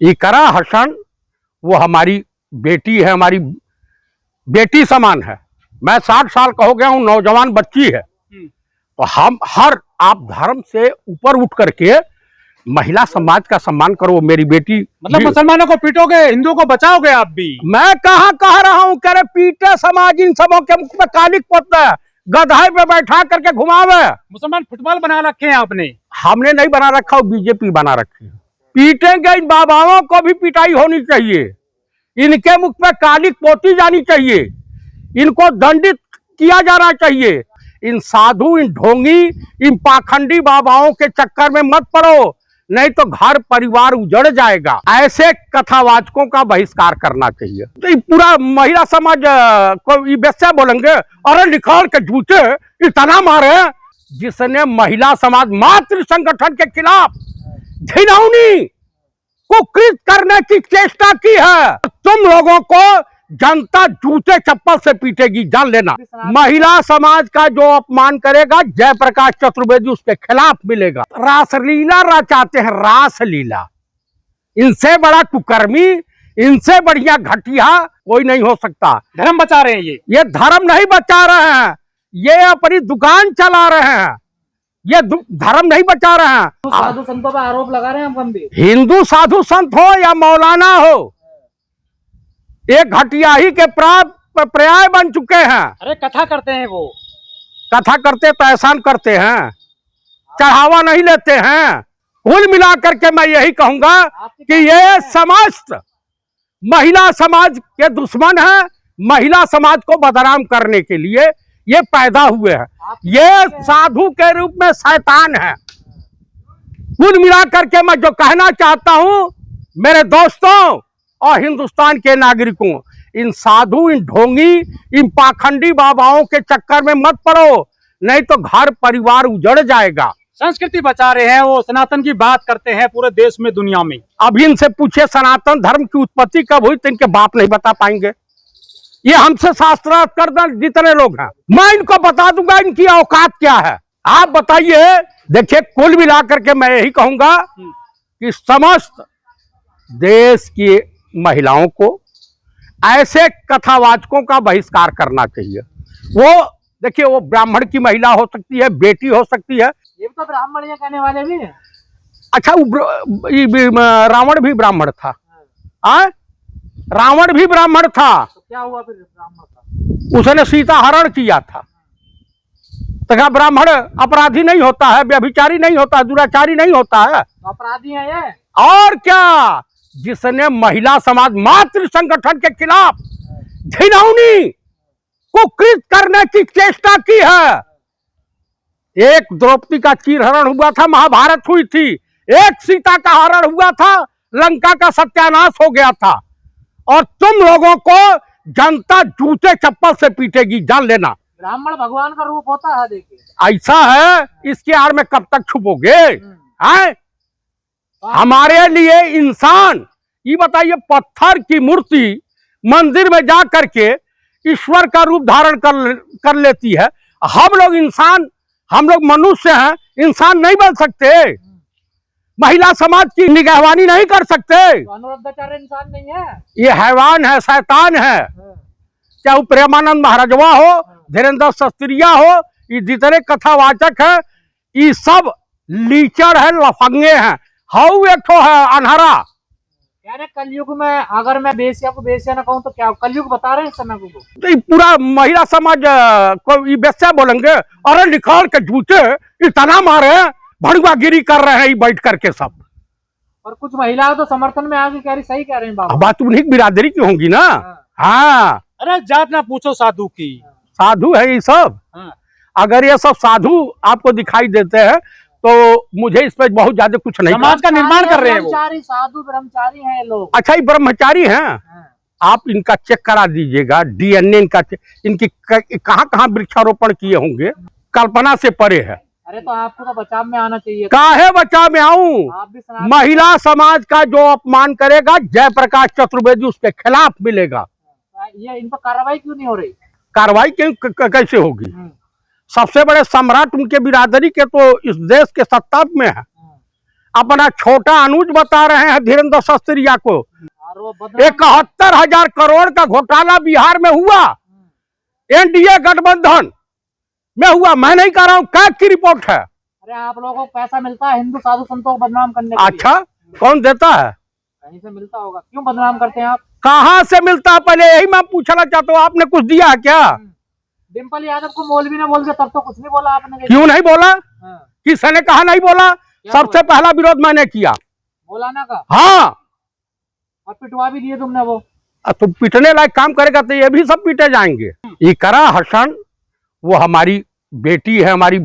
इकरा हसन वो हमारी बेटी है, हमारी बेटी समान है। मैं 60 साल का हो गया हूँ, नौजवान बच्ची है। तो हम हर आप धर्म से ऊपर उठ करके महिला समाज का सम्मान करो। मेरी बेटी मतलब मुसलमानों को पीटोगे, हिंदुओं को बचाओगे आप भी? मैं कहाँ कह रहा हूँ, कह रहे पीटे समाज इन सबों के मुख में कालिक पोतता है, गधाई पे बैठा करके घुमावे। मुसलमान फुटबॉल बना रखे हैं आपने? हमने नहीं बना रखा, बीजेपी बना रखी है। पीटेंगे, इन बाबाओं को भी पिटाई होनी चाहिए, इनके मुख में कालिक पोती जानी चाहिए, इनको दंडित किया जाना चाहिए। इन साधु, इन ढोंगी, इन पाखंडी बाबाओं के चक्कर में मत पड़ो, नहीं तो घर परिवार उजड़ जाएगा। ऐसे कथावाचकों का बहिष्कार करना चाहिए। तो ये पूरा महिला समाज को वैसे बोलेंगे, अरे निकाल के जूते इतना मारे। जिसने महिला समाज मातृ संगठन के खिलाफ घिनौनी कुकृत करने की चेष्टा की है, तुम लोगों को जनता जूते चप्पल से पीटेगी, जान लेना। महिला समाज का जो अपमान करेगा, जयप्रकाश चतुर्वेदी उसके खिलाफ मिलेगा। रासलीला रचाते हैं, रासलीला। इनसे बड़ा कुकर्मी, इनसे बढ़िया घटिया कोई नहीं हो सकता। धर्म बचा रहे हैं ये धर्म नहीं बचा रहे हैं, ये अपनी दुकान चला रहे हैं, ये धर्म नहीं बचा रहे हैं। साधु संतों पर आरोप लगा रहे हैं हम भी। हिंदू साधु संत हो या मौलाना हो, एक घटिया ही के पर्याय बन चुके हैं। अरे कथा करते हैं, वो कथा करते तो एहसान करते हैं, चढ़ावा नहीं लेते हैं। कुल मिलाकर के मैं यही कहूंगा कि ये समस्त महिला समाज के दुश्मन है, महिला समाज को बदनाम करने के लिए ये पैदा हुए हैं। ये साधु के रूप में शैतान है। कुल मिलाकर के मैं जो कहना चाहता हूं मेरे दोस्तों और हिंदुस्तान के नागरिकों, इन साधु, इन ढोंगी, इन पाखंडी बाबाओं के चक्कर में मत पड़ो, नहीं तो घर परिवार उजड़ जाएगा। संस्कृति बचा रहे हैं, वो सनातन की बात करते हैं पूरे देश में, दुनिया में। अब इनसे पूछे सनातन धर्म की उत्पत्ति कब हुई तो इनके बाप नहीं बता पाएंगे। ये हमसे शास्त्रार्थ कर जितने लोग हैं, मैं इनको बता दूंगा इनकी औकात क्या है। आप बताइए। देखिए, कुल मिलाकर के मैं यही कहूंगा कि समस्त देश की महिलाओं को ऐसे कथावाचकों का बहिष्कार करना चाहिए। वो देखिए, वो ब्राह्मण की महिला हो सकती है, बेटी हो सकती है। ये तो ब्राह्मण ये कहने वाले भी हैं। अच्छा, रावण भी ब्राह्मण था। रावण भी ब्राह्मण था। तो क्या हुआ फिर ब्राह्मण का? उसने सीता हरण किया था। तो क्या ब्राह्मण अपराधी नहीं होता है, व्यभिचारी नहीं होता है, दुराचारी नहीं होता है? तो अपराधी है ये। और क्या, जिसने महिला समाज मातृ संगठन के खिलाफ घिनौनी कुकृत करने की चेष्टा की है। एक द्रौपदी का चीरहरण हुआ था, महाभारत हुई थी। एक सीता का हरण हुआ था, लंका का सत्यानाश हो गया था। और तुम लोगों को जनता जूते चप्पल से पीटेगी, जान लेना। ब्राह्मण भगवान का रूप होता है, देखिए। ऐसा है, इसके आड़ में कब तक छुपोगे? हैं? हमारे लिए इंसान, ये बताइए, पत्थर की मूर्ति मंदिर में जा करके ईश्वर का रूप धारण कर लेती है। हम लोग इंसान, हम लोग मनुष्य हैं, इंसान नहीं बन सकते। महिला समाज की निगहबानी नहीं कर सकते। तो अनुरुद्धाचार्य इंसान नहीं है, ये हैवान है, शैतान है। चाहे प्रेमानंद महाराजवा हो, धीरेन्द्र शास्त्रिया हो, ये जितने कथावाचक है, ये सब लीचड़ है, लफंगे हैं। हाउ एक ठो है अनहरा। यानी कलयुग में अगर मैं बेसिया को बेसिया ना कहूँ तो क्या कलयुग बता रहे हैं इस समय को? तो ये पूरा महिला समाज को वैसे बोलेंगे, अरे निकाल के जूते इतना मारे, भड़ुआगिरी कर रहे हैं ये बैठ करके सब। और कुछ महिलाएं तो समर्थन में आगे कह रही, सही कह रहे हैं बाबा। बात उन्हीं की बिरादरी की होंगी ना। हाँ। अरे जात ना पूछो साधु की, साधु है ये सब। अगर ये सब साधु आपको दिखाई देते हैं तो मुझे इस पर बहुत ज्यादा कुछ नहीं। समाज का निर्माण कर रहे हैं वो। साधु ब्रह्मचारी हैं लोग। अच्छा, ये ब्रह्मचारी हैं। आप इनका चेक करा दीजिएगा, डीएनए इनका, इनकी कहाँ कहाँ वृक्षारोपण किए होंगे, कल्पना से परे है। अरे तो आपको तो बचाव में आना चाहिए। काहे बचाव में आऊं? महिला समाज का जो अपमान करेगा, जयप्रकाश चतुर्वेदी उसके खिलाफ मिलेगा। ये इन पर कार्रवाई क्यों नहीं हो रही? कार्रवाई कैसे होगी? सबसे बड़े सम्राट उनके बिरादरी के तो इस देश के सत्ता में है। अपना छोटा अनुज बता रहे हैं धीरेन्द्र सस्त्रिया को और वो बदनाम 71,000 करोड़ का घोटाला बिहार में हुआ, एनडीए गठबंधन में हुआ। मैं नहीं कह रहा हूं, कैग की रिपोर्ट है। अरे आप लोगों को पैसा मिलता है हिंदू साधु संतों को बदनाम करने के लिए। अच्छा, कौन देता है? कहीं से मिलता होगा, क्यों बदनाम करते हैं आप? कहां से मिलता है, पहले यही मैं पूछना चाहता हूँ। आपने कुछ दिया है क्या? डिम्पल यादव को मौलवी ने बोल दिया तब तो कुछ नहीं बोला आपने। क्यों नहीं बोला? हाँ। किसने कहा नहीं बोला? सबसे पहला विरोध मैंने किया, मौलाना का। हाँ। और पिटवा भी दिए तुमने वो। तो पीटने लायक काम करेगा तो ये भी सब पीटे जाएंगे। इकरा हसन वो हमारी बेटी है, हमारी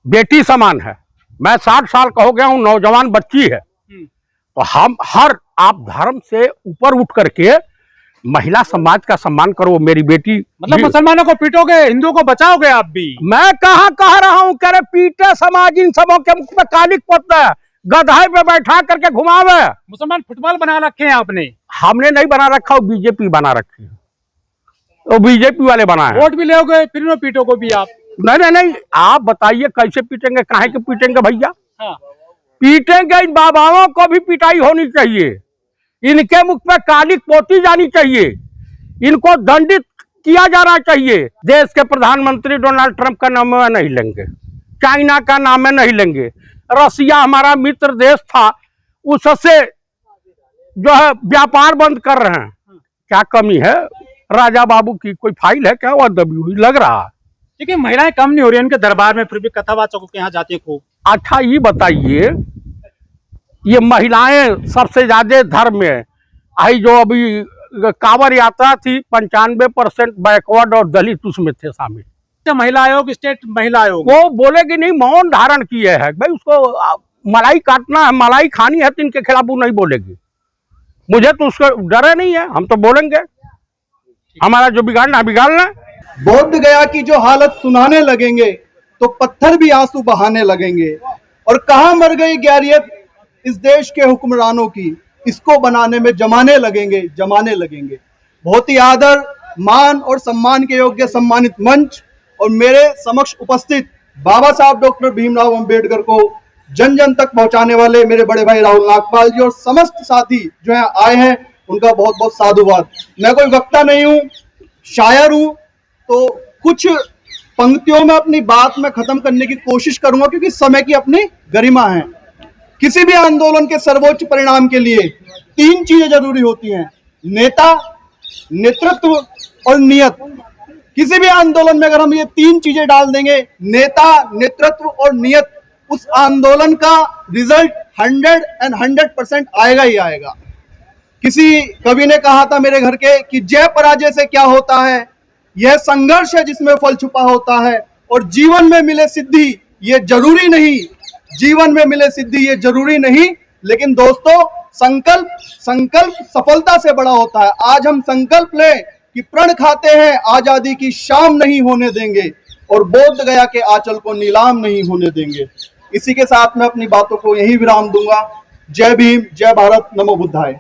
बेटी समान है। मैं 60 साल का हो गया हूँ, नौजवान बच्ची है। तो हम हर आप धर्म से ऊपर उठ करके महिला समाज का सम्मान करो। मेरी बेटी मतलब मुसलमानों को पीटोगे, हिंदुओं को बचाओगे आप भी? मैं कहाँ कह रहा हूँ, कह रहे पीटे समाज, इन सबों के मुख में कालिक पोतता है, गधाई पे बैठा करके घुमावे। मुसलमान फुटबॉल बना रखे हैं आपने? हमने नहीं बना रखा, वो बीजेपी बना रखी है, वो बीजेपी वाले बनाए। वोट भी लोगे फिर उन्हें पीटोगे भी आप? नहीं, आप बताइए कैसे पीटेंगे, काहे के पीटेंगे भैया? हाँ। पीटेंगे, इन बाबाओं को भी पिटाई होनी चाहिए, इनके मुख पे कालिक पोती जानी चाहिए, इनको दंडित किया जाना चाहिए। देश के प्रधानमंत्री डोनाल्ड ट्रंप का नाम नहीं लेंगे, चाइना का नाम नहीं लेंगे, रसिया हमारा मित्र देश था, उससे जो है व्यापार बंद कर रहे हैं। क्या कमी है राजा बाबू की? कोई फाइल है क्या? वह दबी हुई लग रहा है। देखिए महिलाएं कम नहीं हो रही उनके दरबार में, फिर भी कथावाचकों के यहाँ जाती है खूब। अच्छा ये बताइए, ये महिलाएं सबसे ज्यादा धर्म में आई, जो अभी कांवड़ यात्रा थी 95% बैकवर्ड और दलित उसमें थे शामिल। महिला आयोग, स्टेट महिला आयोग, वो बोलेगी नहीं, मौन धारण किए है भाई, उसको मलाई काटना है, मलाई खानी है, तो इनके खिलाफ वो नहीं बोलेगी। मुझे तो उसका डर नहीं है, हम तो बोलेंगे, हमारा जो बिगाड़ना है बिगाड़ना। बोध गया की जो हालत सुनाने लगेंगे तो पत्थर भी आंसू बहाने लगेंगे। और कहां मर गई गैरियत इस देश के हुक्मरानों की, इसको बनाने में जमाने लगेंगे। बहुत ही आदर, मान और सम्मान के योग्य सम्मानित मंच और मेरे समक्ष उपस्थित बाबा साहब डॉक्टर भीमराव अंबेडकर को जन जन तक पहुंचाने वाले मेरे बड़े भाई राहुल नागपाल जी और समस्त साथी जो है आए हैं, उनका बहुत बहुत साधुवाद। मैं कोई वक्ता नहीं हूं, शायर हूं, तो कुछ पंक्तियों में अपनी बात में खत्म करने की कोशिश करूंगा, क्योंकि समय की अपनी गरिमा है। किसी भी आंदोलन के सर्वोच्च परिणाम के लिए 3 चीजें जरूरी होती हैं: नेता, नेतृत्व और नियत। किसी भी आंदोलन में अगर हम ये 3 चीजें डाल देंगे, नेता, नेतृत्व और नियत, उस आंदोलन का रिजल्ट 100% आएगा ही आएगा। किसी कवि ने कहा था मेरे घर के कि जय पराजय से क्या होता है, यह संघर्ष है जिसमें फल छुपा होता है, और जीवन में मिले सिद्धि ये जरूरी नहीं, लेकिन दोस्तों संकल्प सफलता से बड़ा होता है। आज हम संकल्प लें कि प्रण खाते हैं आजादी की शाम नहीं होने देंगे, और बोध गया के आंचल को नीलाम नहीं होने देंगे। इसी के साथ मैं अपनी बातों को यही विराम दूंगा। जय भीम, जय भारत, नमो बुद्धाय।